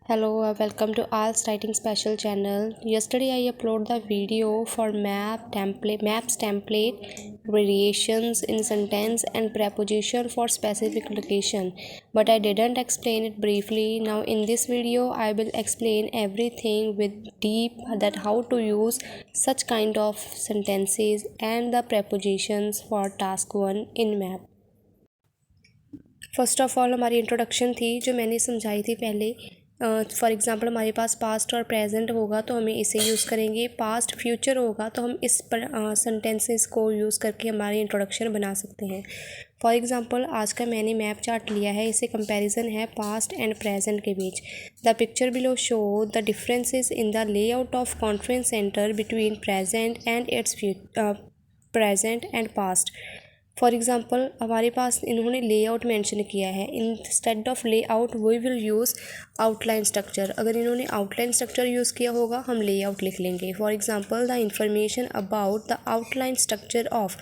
Hello, welcome to Al's Writing Special channel. Yesterday I uploaded the video for maps template, variations in sentence and preposition for specific location, but I didn't explain it briefly. Now in this video I will explain everything with deep that how to use such kind of sentences and the prepositions for task 1 in map. First of all हमारी introduction थी जो मैंने समझाई थी पहले। For example हमारे पास past और present होगा तो हमें इसे यूज़ करेंगे, पास्ट फ्यूचर होगा तो हम इस पर सेंटेंसेस को यूज़ करके हमारी इंट्रोडक्शन बना सकते हैं। फॉर एग्ज़ाम्पल आज का मैंने मैप चार्ट लिया है, इसे कंपैरिजन है पास्ट एंड प्रेजेंट के बीच। The picture below show the differences in the layout of conference centre between present and past. For example हमारे पास इन्होंने लेआउट मेंशन किया है, instead of layout we will use outline structure. अगर इन्होंने outline structure use किया होगा हम लेआउट लिख लेंगे। For example the information about the outline structure of,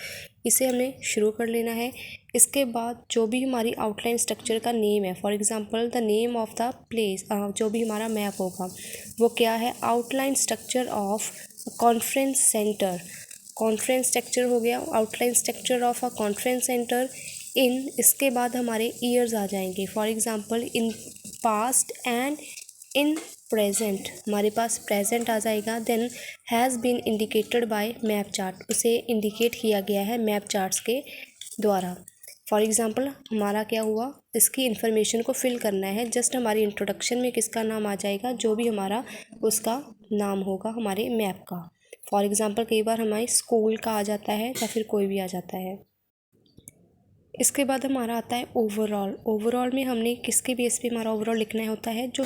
इसे हमें शुरू कर लेना है। इसके बाद जो भी हमारी आउटलाइन स्ट्रक्चर का नेम है, for example the name of the place, जो भी हमारा मैप होगा वो क्या है, outline structure of conference centre. Conference structure हो गया, outline structure of a conference centre in. इसके बाद हमारे ईयर्स आ जाएंगे, for example in past and in present, हमारे पास प्रेजेंट आ जाएगा। Then has been indicated by map chart, उसे इंडिकेट किया गया है मैप चार्ट्स के द्वारा। फॉर एग्ज़ाम्पल हमारा क्या हुआ, इसकी इन्फॉर्मेशन को फिल करना है। जस्ट हमारी इंट्रोडक्शन में किसका नाम आ जाएगा, जो भी हमारा उसका नाम होगा हमारे मैप का। फॉर एग्ज़ाम्पल कई बार हमारे स्कूल का आ जाता है या फिर कोई भी आ जाता है। इसके बाद हमारा आता है ओवरऑल। ओवरऑल में हमने किसके बेस पे हमारा ओवरऑल लिखना होता है, जो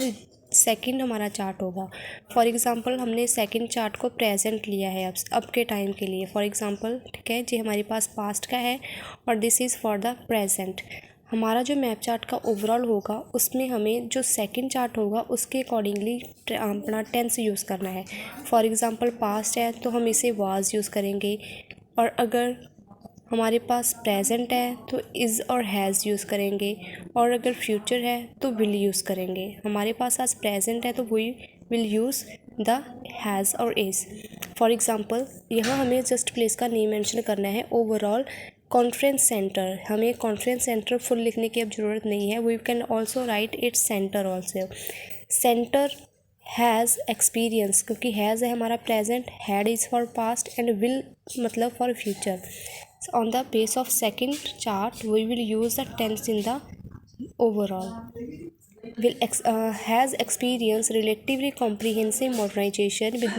सेकंड हमारा चार्ट होगा। फॉर एग्ज़ाम्पल हमने सेकंड चार्ट को प्रेजेंट लिया है अब के टाइम के लिए। फॉर एग्ज़ाम्पल ठीक है जी, हमारे पास पास्ट का है और this is for the present. हमारा जो मैप चार्ट का ओवरऑल होगा उसमें हमें जो सेकंड चार्ट होगा उसके अकॉर्डिंगली अपना टेंस यूज़ करना है। फॉर एग्ज़ाम्पल पास्ट है तो हम इसे वाज यूज़ करेंगे, और अगर हमारे पास प्रेजेंट है तो इज़ और हैज़ यूज़ करेंगे, और अगर फ्यूचर है तो विल यूज़ करेंगे। हमारे पास आज प्रेजेंट है तो we will use the has और इज़। फॉर एग्ज़ाम्पल यहाँ हमें जस्ट प्लेस का नेम मेंशन करना है, ओवरऑल कॉन्फ्रेंस सेंटर। हमें कॉन्फ्रेंस सेंटर फुल लिखने की अब ज़रूरत नहीं है, we can also write its centre also. Centre has experience, क्योंकि हैज़ है हमारा present, had is for past and will मतलब for future. On the base of second chart we will use the tense in the overall. Has experience relatively comprehensive modernisation with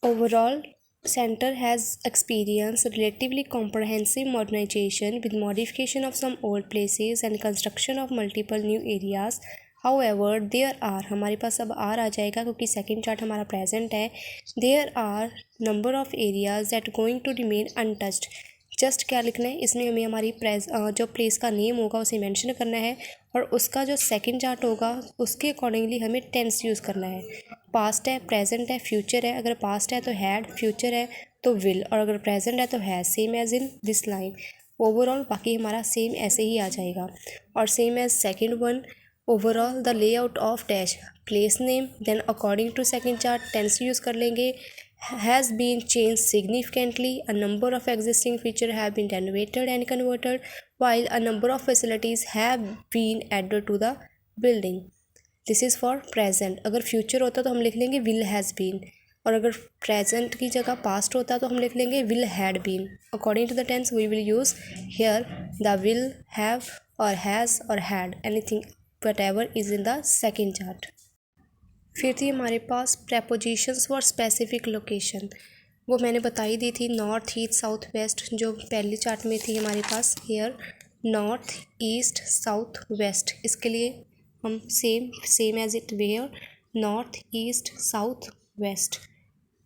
overall. Center has experienced relatively comprehensive modernization with modification of some old places and construction of multiple new areas. However, there are, हमारे पास अब are आ जाएगा क्योंकि second chart हमारा present है। There are number of areas that going to remain untouched. Just क्या लिखना है इसमें, हमें हमारी जो प्लेस का नेम होगा उसे मेंशन करना है, और उसका जो सेकंड चार्ट होगा उसके अकॉर्डिंगली हमें टेंस यूज़ करना है। पास्ट है, प्रेजेंट है, फ्यूचर है। अगर पास्ट है तो हैड, फ्यूचर है तो विल, और अगर प्रेजेंट है तो has, same as in this line. Overall बाकी हमारा सेम ऐसे ही आ जाएगा, और same as second one. Overall the layout of dash place name, then according to second chart tense use कर लेंगे। has been changed significantly. A number of existing features have been renovated and converted, while a number of facilities have been added to the building. This is for present. अगर future होता तो हम लिख लेंगे will has been, और अगर present की जगह past होता तो हम लिख लेंगे will had been. According to the tense we will use here the will, have or has or had, anything whatever is in the second chart. फिर थी हमारे पास प्रेपोजिशंस फॉर स्पेसिफिक लोकेशन, वो मैंने बताई दी थी, नॉर्थ ईस्ट साउथ वेस्ट, जो पहले chart में थी हमारे पास। Here north east south west, इसके लिए हम same as it were north east south west,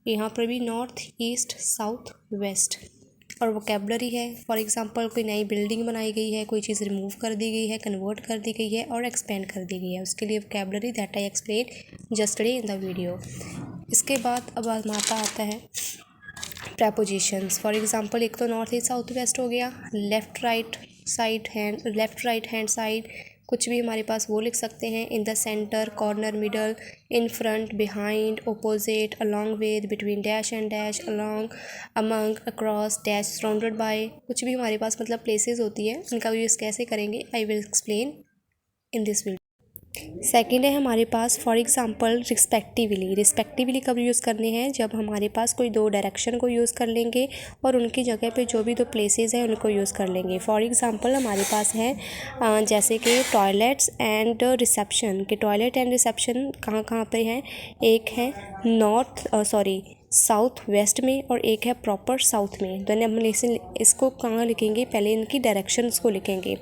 यहाँ पर भी नॉर्थ ईस्ट साउथ वेस्ट। और वोकेबलरी है, फॉर एग्ज़ाम्पल कोई नई बिल्डिंग बनाई गई है, कोई चीज़ रिमूव कर दी गई है, कन्वर्ट कर दी गई है और एक्सपेंड कर दी गई है, उसके लिए vocabulary that I explain yesterday in the video. इसके बाद अब आता है प्रेपोजिशंस। फॉर एग्ज़ाम्पल एक तो नॉर्थ ईस्ट साउथ वेस्ट हो गया, लेफ़्ट राइट हैंड साइड, कुछ भी हमारे पास वो लिख सकते हैं। In the centre, corner, middle, in front, behind, opposite, along with, between dash and dash, along, among, across, dash, surrounded by, कुछ भी हमारे पास मतलब प्लेसेस होती है, इनका यूज़ कैसे करेंगे I will explain in this video. Second है हमारे पास फॉर एग्जांपल रिस्पेक्टिवली। रिस्पेक्टिवली कब यूज़ करने हैं, जब हमारे पास कोई दो डायरेक्शन को यूज़ कर लेंगे और उनकी जगह पे जो भी दो प्लेसेस हैं उनको यूज़ कर लेंगे। फॉर एग्जांपल हमारे पास है जैसे कि टॉयलेट्स एंड रिसेप्शन, के टॉयलेट एंड रिसेप्शन कहाँ कहाँ पे हैं, एक है साउथ वेस्ट में और एक है प्रॉपर साउथ में। तो हम इसको कहाँ लिखेंगे, पहले इनकी डायरेक्शंस को लिखेंगे।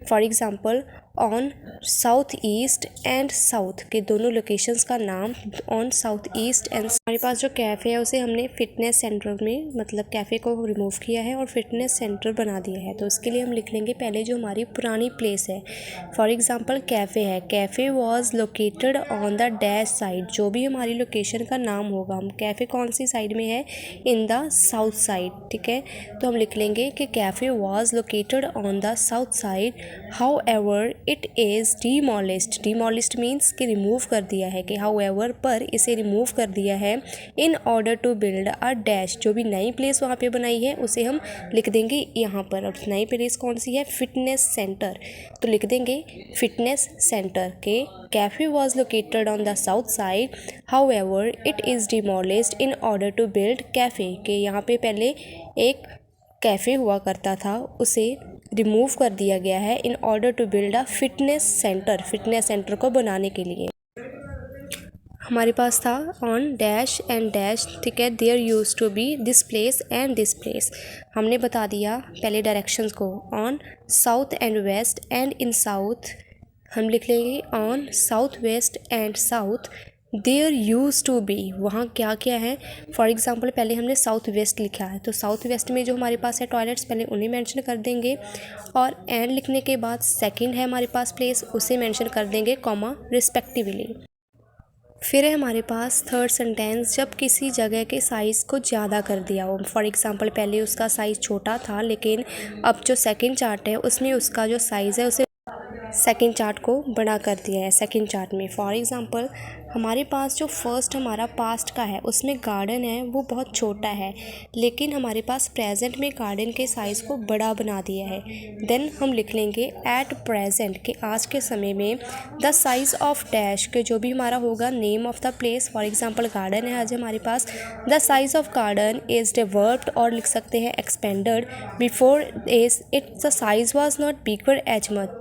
For example on south east and south, के दोनों लोकेशंस का नाम ऑन साउथ ईस्ट एंड। हमारे पास जो कैफ़े है उसे हमने फिटनेस सेंटर में, मतलब कैफ़े को रिमूव किया है और फिटनेस सेंटर बना दिया है। तो उसके लिए हम लिख लेंगे पहले जो हमारी पुरानी प्लेस है। फॉर एग्जांपल कैफ़े है, cafe was located on the dash side, जो भी हमारी लोकेशन का नाम होगा, हम कैफ़े कौन सी साइड में है, इन द साउथ साइड, ठीक है। तो हम लिख लेंगे कि cafe was located on the south side, however it is demolished. Demolished means कि रिमूव कर दिया है, कि हाउ एवर पर इसे रिमूव कर दिया है, in order to build a dash, जो भी नई प्लेस वहाँ पे बनाई है उसे हम लिख देंगे यहाँ पर। और नई प्लेस कौन सी है, फिटनेस सेंटर, तो लिख देंगे फिटनेस सेंटर के cafe was located on the south side, however it is demolished in order to build cafe, के यहाँ पे पहले एक कैफ़े हुआ करता था, उसे रिमूव कर दिया गया है in order to build a fitness centre, fitness centre को बनाने के लिए। हमारे पास था ऑन डैश एंड डैश, ठीक है, there use to be this place and this place. हमने बता दिया पहले डायरेक्शंस को, on south and west and in south हम लिख लेंगे on south west and south, there use to be, वहाँ क्या क्या है। फॉर एग्जांपल पहले हमने साउथ वेस्ट लिखा है, तो साउथ वेस्ट में जो हमारे पास है टॉयलेट्स, पहले उन्हें मेंशन कर देंगे और एंड लिखने के बाद सेकंड है हमारे पास प्लेस, उसे मेंशन कर देंगे कॉमा रिस्पेक्टिवली। फिर है हमारे पास थर्ड सेंटेंस, जब किसी जगह के साइज़ को ज़्यादा कर दिया हो। फॉर एग्जांपल पहले उसका साइज़ छोटा था, लेकिन अब जो सेकंड चार्ट है उसमें उसका जो साइज़ है उसे सेकंड चार्ट को बड़ा कर दिया है सेकंड चार्ट में। फॉर एग्जांपल हमारे पास जो फर्स्ट हमारा पास्ट का है उसमें गार्डन है वो बहुत छोटा है, लेकिन हमारे पास प्रेजेंट में गार्डन के साइज़ को बड़ा बना दिया है। देन हम लिख लेंगे एट प्रेजेंट, के आज के समय में, द साइज़ ऑफ डैश, के जो भी हमारा होगा name of the place. For example garden है आज हमारे पास, the size of garden is developed, और लिख सकते हैं expanded, before is it the size was not bigger as much.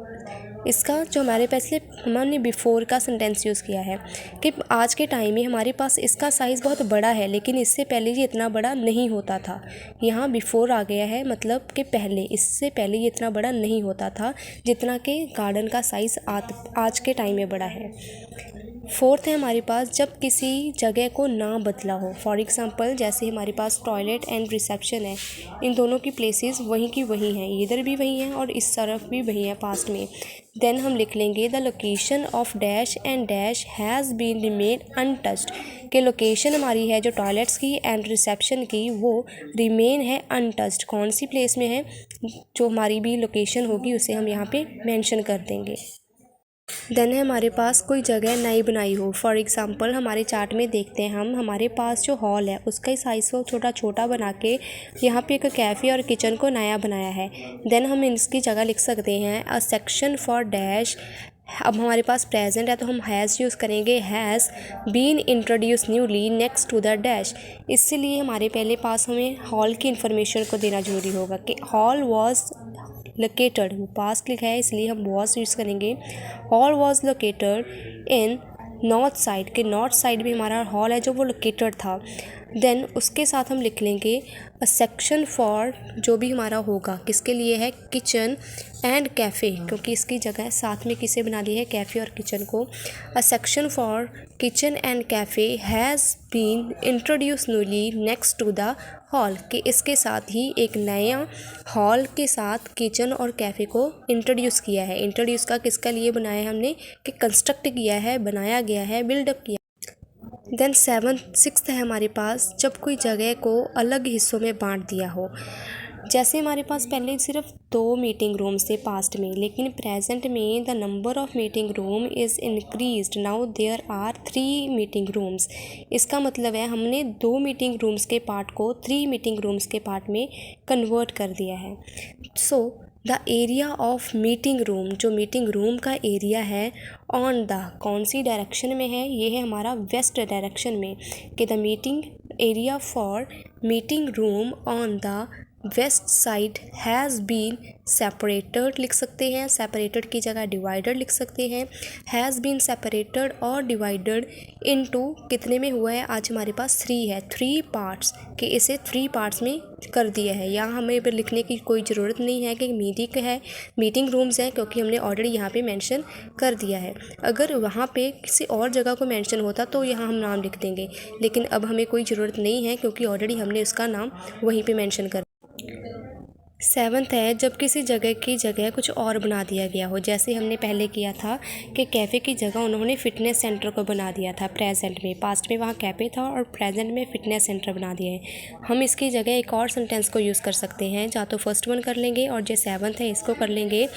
इसका जो हमारे पास हमने बिफ़ोर का सेंटेंस यूज़ किया है कि आज के टाइम में हमारे पास इसका साइज़ बहुत बड़ा है, लेकिन इससे पहले ये इतना बड़ा नहीं होता था। यहाँ बिफ़ोर आ गया है, मतलब कि पहले, इससे पहले ये इतना बड़ा नहीं होता था जितना कि गार्डन का साइज़ आज के टाइम में बड़ा है। फोर्थ है हमारे पास, जब किसी जगह को ना बदला हो। फॉर एग्जांपल जैसे हमारे पास टॉयलेट एंड रिसेप्शन है, इन दोनों की प्लेसेस वहीं की वहीं हैं, इधर भी वहीं हैं और इस तरफ भी वहीं है पास्ट में। देन हम लिख लेंगे the location of dash and dash has been remain untouched, के लोकेशन हमारी है जो टॉयलेट्स की एंड रिसेप्शन की वो रिमेन है अनटच्ड। कौन सी प्लेस में है, जो हमारी भी लोकेशन होगी उसे हम यहाँ पे मेंशन कर देंगे। देन है हमारे पास कोई जगह नई बनाई हो। फॉर एग्जांपल हमारे चार्ट में देखते हैं हम, हमारे पास जो हॉल है उसका ही साइज़ को छोटा छोटा बना के यहाँ पे एक कैफ़े और किचन को नया बनाया है। देन हम इसकी जगह लिख सकते हैं अ सेक्शन फॉर डैश। अब हमारे पास प्रेजेंट है तो हम हैज़ यूज़ करेंगे, has been introduce newly next to the dash. इसलिए हमारे पहले पास हमें हॉल की इन्फॉर्मेशन को देना जरूरी होगा कि हॉल वॉज लोकेटेड, पास्ट लिखा है इसलिए हम वॉज यूज़ करेंगे। Hall was located in north side, के नॉर्थ साइड भी हमारा हॉल है जो वो लोकेटेड था। देन उसके साथ हम लिख लेंगे अ सेक्शन फॉर, जो भी हमारा होगा किसके लिए है, किचन एंड कैफ़े, क्योंकि इसकी जगह साथ में किसे बना दी है, कैफ़े और किचन को। A section for kitchen and cafe has been introduce newly next to the hall, कि इसके साथ ही एक नया हॉल के साथ किचन और कैफ़े को इंट्रोड्यूस किया है। इंट्रोड्यूस का किसका लिए बनाया है हमने, कि कंस्ट्रक्ट किया है, बनाया गया है, बिल्डअप किया। देन सिक्स्थ है हमारे पास, जब कोई जगह को अलग हिस्सों में बांट दिया हो। जैसे हमारे पास पहले सिर्फ 2 मीटिंग रूम्स थे पास्ट में, लेकिन प्रेजेंट में the number of meeting room is increased, now there are 3 meeting rooms. इसका मतलब है हमने 2 मीटिंग रूम्स के पार्ट को 3 मीटिंग रूम्स के पार्ट में कन्वर्ट कर दिया है। So the area of meeting room, जो मीटिंग रूम का एरिया है ऑन द, कौन सी डायरेक्शन में है, ये है हमारा वेस्ट डायरेक्शन में, कि the meeting area for meeting room on the west side has been separated लिख सकते हैं, सेपरेटेड की जगह डिवाइडेड लिख सकते हैं। हैज़ बीन सेपरेटेड और डिवाइडेड इनटू कितने में हुआ है, आज हमारे पास 3 है, 3 पार्ट्स, कि इसे 3 पार्ट्स में कर दिया है। यहाँ हमें फिर लिखने की कोई ज़रूरत नहीं है कि मीटिंग रूम्स हैं, क्योंकि हमने ऑलरेडी यहाँ पे मेंशन कर दिया है। अगर वहाँ पे किसी और जगह को मेंशन होता तो यहाँ हम नाम लिख देंगे, लेकिन अब हमें कोई ज़रूरत नहीं है क्योंकि ऑलरेडी हमने उसका नाम वहीं पे मेंशन कर। 7th है, जब किसी जगह की जगह कुछ और बना दिया गया हो, जैसे हमने पहले किया था कि कैफ़े की जगह उन्होंने फ़िटनेस सेंटर को बना दिया था प्रेजेंट में, पास्ट में वहाँ कैफ़े था और प्रेजेंट में फ़िटनेस सेंटर बना दिया है। हम इसकी जगह एक और सेंटेंस को यूज़ कर सकते हैं, या तो फर्स्ट वन कर लेंगे और जो 7th है इसको कर लेंगे।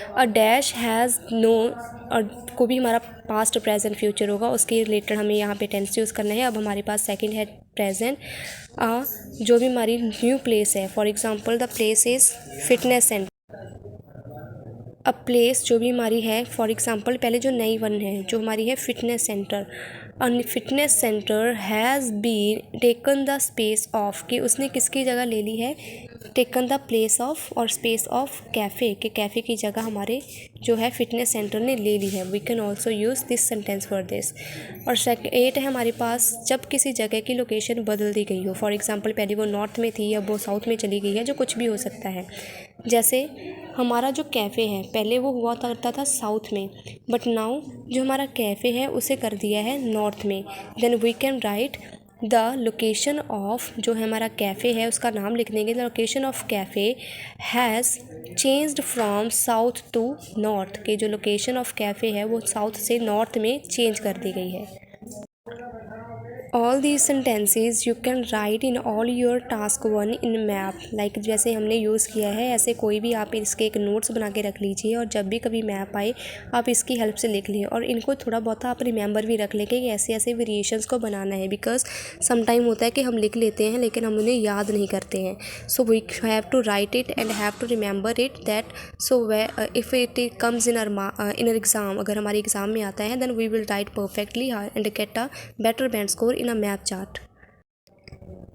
अ डैश हैज़ नो, और को भी हमारा पास्ट प्रेजेंट फ्यूचर होगा, उसके रिलेटेड हमें यहाँ पे टेंस यूज़ करना है। अब हमारे पास सेकंड है प्रेजेंट, जो भी हमारी न्यू प्लेस है, for example the place is fitness centre. अब प्लेस जो भी हमारी है, फॉर एग्जांपल पहले जो नई वन है जो हमारी है फिटनेस सेंटर, और fitness centre has been taken the space of, कि उसने किसकी जगह ले ली है, टेकन द प्लेस ऑफ और स्पेस ऑफ कैफ़े, के कैफ़े की जगह हमारे जो है फिटनेस सेंटर ने ले ली है। We can also use this sentence for this. और 8 है हमारे पास, जब किसी जगह की लोकेशन बदल दी गई हो, फॉर एग्जांपल पहले वो नॉर्थ में थी, अब वो साउथ में चली गई है, जो कुछ भी हो सकता है। जैसे हमारा जो कैफ़े है पहले वो हुआ करता था साउथ में, बट नाउ जो हमारा कैफ़े है उसे कर दिया है नॉर्थ में। Then we can write the location of, जो है हमारा कैफ़े है उसका नाम लिख देंगे, the location of cafe has changed from south to north, के जो लोकेशन ऑफ कैफ़े है वो साउथ से नॉर्थ में चेंज कर दी गई है। All these sentences you can write in all your task 1 in map, like जैसे हमने यूज़ किया है ऐसे कोई भी आप इसके एक नोट्स बना के रख लीजिए, और जब भी कभी मैप आए आप इसकी हेल्प से लिख लें, और इनको थोड़ा बहुत आप रिमेंबर भी रख लें कि ऐसे ऐसे वेरिएशंस को बनाना है, बिकॉज सम टाइम होता है कि हम लिख लेते हैं लेकिन हम उन्हें याद नहीं करते हैं। So we have to write it and have to remember it that, so if it comes in our exam, अगर हमारे एग्ज़ाम में आता है, then we will write perfectly and get a better band score in a map chart.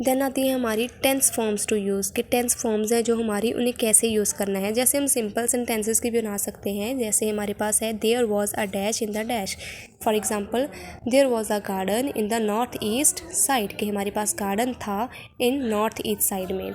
Then आती है हमारी tense forms to use, कि tense forms है जो हमारी उन्हें कैसे यूज़ करना है। जैसे हम सिंपल सेंटेंसेस की भी बना सकते हैं, जैसे हमारे पास है there was a dash in the dash, for example there was a garden in the north east side, कि हमारे पास गार्डन था इन नॉर्थ ईस्ट साइड में।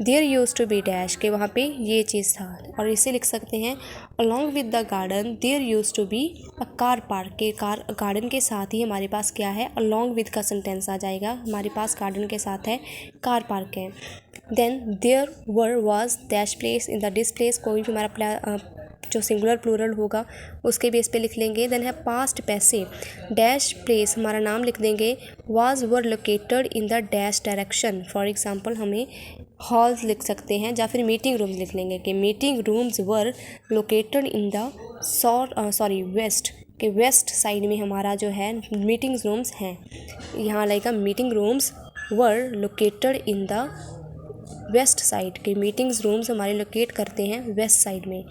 There use to be dash, के वहाँ पे ये चीज़ था, और इसे लिख सकते हैं along with the garden there use to be a car park, के कार गार्डन के साथ ही हमारे पास क्या है, अलॉन्ग विद का सेंटेंस आ जाएगा, हमारे पास गार्डन के साथ है कार पार्क है। Then there were was dash place in the this place, कोई भी हमारा जो सिंगुलर प्लूरल होगा उसके बेस पे लिख लेंगे। देन है पास्ट पैसे, डैश प्लेस हमारा नाम लिख देंगे, was were located in the dash direction, for example हमें हॉल्स लिख सकते हैं, या फिर मीटिंग रूम्स लिख लेंगे कि meeting rooms were located in the west, के वेस्ट साइड में हमारा जो है मीटिंग रूम्स हैं। यहाँ like meeting rooms were located in the west side, के मीटिंग्स रूम्स हमारे लोकेट करते हैं वेस्ट साइड में।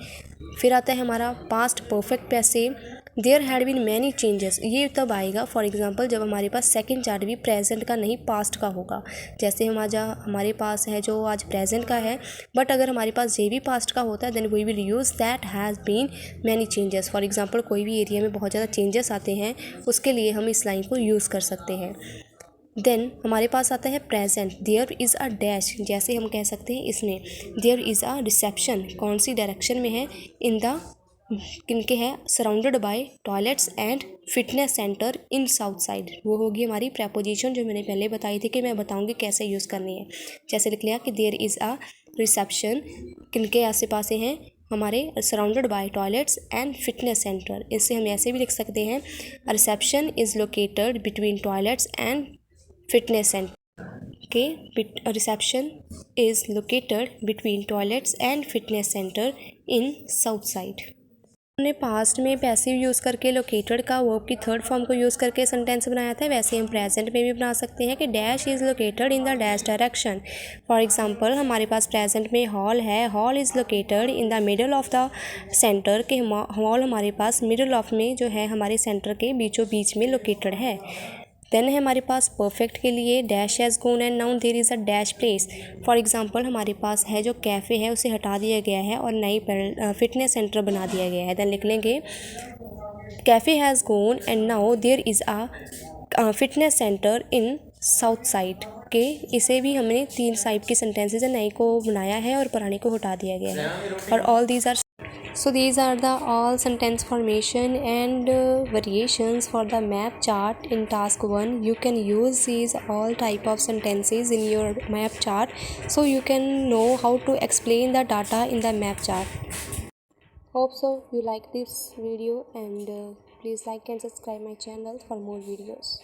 फिर आता है हमारा पास्ट परफेक्ट पैसे, there had been many changes, ये तब आएगा फॉर एग्जांपल जब हमारे पास सेकंड चार्ट भी प्रेजेंट का नहीं पास्ट का होगा। जैसे हमारे पास है जो आज प्रेजेंट का है, बट अगर हमारे पास ये भी पास्ट का होता है then we will use that has been many changes. For example कोई भी एरिया में बहुत ज़्यादा चेंजेस आते हैं, उसके लिए हम इस लाइन को यूज़ कर सकते हैं। देन हमारे पास आता है present, there is a dash, जैसे हम कह सकते हैं इसमें देयर इज़ अ रिसेप्शन, कौन सी डायरेक्शन में है, इन द किनके है, surrounded by toilets and fitness centre in south side, वो होगी हमारी प्रेपोजिशन जो मैंने पहले बताई थी कि मैं बताऊंगी कैसे यूज़ करनी है। जैसे लिख लिया कि देयर इज़ अ रिसेप्शन, किनके आसे पास हैं, हमारे surrounded by toilets and fitness centre. इससे हम ऐसे भी लिख सकते हैं reception is located between toilets and fitness centre. के reception is located between toilets and fitness centre in south side. हमने पास्ट में पैसिव यूज़ करके लोकेटेड का वर्ब की थर्ड फॉर्म को यूज़ करके सेंटेंस बनाया था, वैसे हम प्रेजेंट में भी बना सकते हैं कि dash is located in the dash direction. For example हमारे पास प्रेजेंट में हॉल है, hall is located in the middle of the centre, के हॉल हमारे पास मिडल ऑफ में जो है हमारे सेंटर के बीचों बीच में लोकेटेड है। देन है हमारे पास परफेक्ट के लिए dash has gone and now there is a dash place. For example हमारे पास है जो कैफ़े है उसे हटा दिया गया है और नई फिटनेस सेंटर बना दिया गया है। देन लिख लेंगे cafe has gone and now there is a fitness centre in south side के। इसे भी हमने 3 टाइप के सेंटेंसेज है, नई को बनाया है और पुराने को हटा दिया गया है। और all these are So these are the all sentence formation and variations for the map chart in task 1. You can use these all type of sentences in your map chart, so you can know how to explain the data in the map chart. Hope so you like this video, and please like and subscribe my channel for more videos.